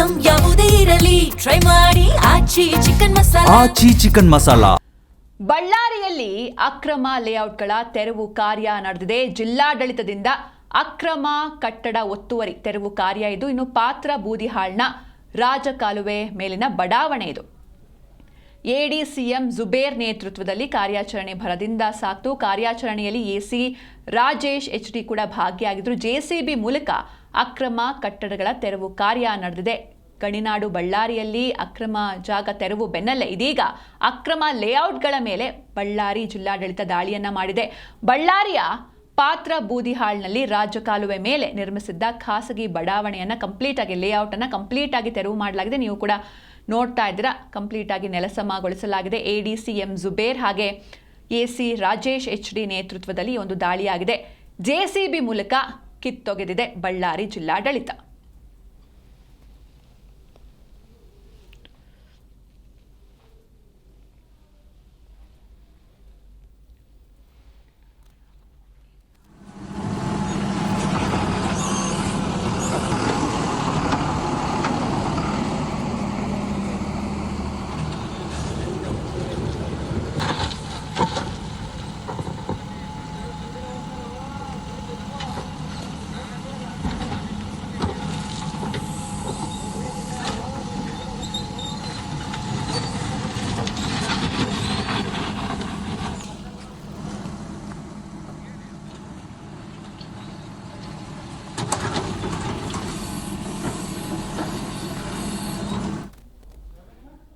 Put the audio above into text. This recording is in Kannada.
ಐಟಂ ಯಾವುದೇ ಇರಲಿ ಟ್ರೈ ಮಾಡಿ ಆಚಿ ಚಿಕನ್ ಮಸಾಲಾ. ಬಳ್ಳಾರಿಯಲ್ಲಿ ಅಕ್ರಮ ಲೇಔಟ್ಗಳ ತೆರವು ಕಾರ್ಯ ನಡೆದಿದೆ. ಜಿಲ್ಲಾಡಳಿತದಿಂದ ಅಕ್ರಮ ಕಟ್ಟಡ ಒತ್ತುವರಿ ತೆರವು ಕಾರ್ಯ ಇದು. ಇನ್ನು ಪಾತ್ರ ಬೂದಿಹಾಳ್ನ ರಾಜಕಾಲುವೆ ಮೇಲಿನ ಬಡಾವಣೆ ಇದು. ಎಡಿಸಿಎಂ ಜುಬೇರ್ ನೇತೃತ್ವದಲ್ಲಿ ಕಾರ್ಯಾಚರಣೆ ಭರದಿಂದ ಸಾಕ್ತು. ಕಾರ್ಯಾಚರಣೆಯಲ್ಲಿ ಎಸಿ ರಾಜೇಶ್ ಎಚ್ಡಿ ಕೂಡ ಭಾಗಿಯಾಗಿದ್ದರು. ಜೆಸಿಬಿ ಮೂಲಕ ಅಕ್ರಮ ಕಟ್ಟಡಗಳ ತೆರವು ಕಾರ್ಯ ನಡೆದಿದೆ. ಗಣಿನಾಡು ಬಳ್ಳಾರಿಯಲ್ಲಿ ಅಕ್ರಮ ಜಾಗ ತೆರವು ಬೆನ್ನಲ್ಲೇ ಇದೀಗ ಅಕ್ರಮ ಲೇಔಟ್ಗಳ ಮೇಲೆ ಬಳ್ಳಾರಿ ಜಿಲ್ಲಾಡಳಿತ ದಾಳಿಯನ್ನ ಮಾಡಿದೆ. ಬಳ್ಳಾರಿಯ ಪಾತ್ರ ಬೂದಿಹಾಳ್ನಲ್ಲಿ ರಾಜಕಾಲುವೆ ಮೇಲೆ ನಿರ್ಮಿಸಿದ್ದ ಖಾಸಗಿ ಬಡಾವಣೆಯನ್ನ ಕಂಪ್ಲೀಟ್ ಆಗಿ ಲೇಔಟ್ ಅನ್ನ ಕಂಪ್ಲೀಟ್ ಆಗಿ ತೆರವು ಮಾಡಲಾಗಿದೆ. ನೀವು ಕೂಡ ನೋಡ್ತಾ ಇದ್ದೀರಾ, ಕಂಪ್ಲೀಟ್ ಆಗಿ ನೆಲಸಮಗೊಳಿಸಲಾಗಿದೆ. ಎಡಿಸಿಎಂ ಜುಬೇರ್ ಹಾಗೆ ಎಸಿ ರಾಜೇಶ್ ಎಚ್ಡಿ ನೇತೃತ್ವದಲ್ಲಿ ಒಂದು ದಾಳಿಯಾಗಿದೆ. ಜೆಸಿಬಿ ಮೂಲಕ ಕಿತ್ತೊಗೆದಿದೆ ಬಳ್ಳಾರಿ ಜಿಲ್ಲಾಡಳಿತ.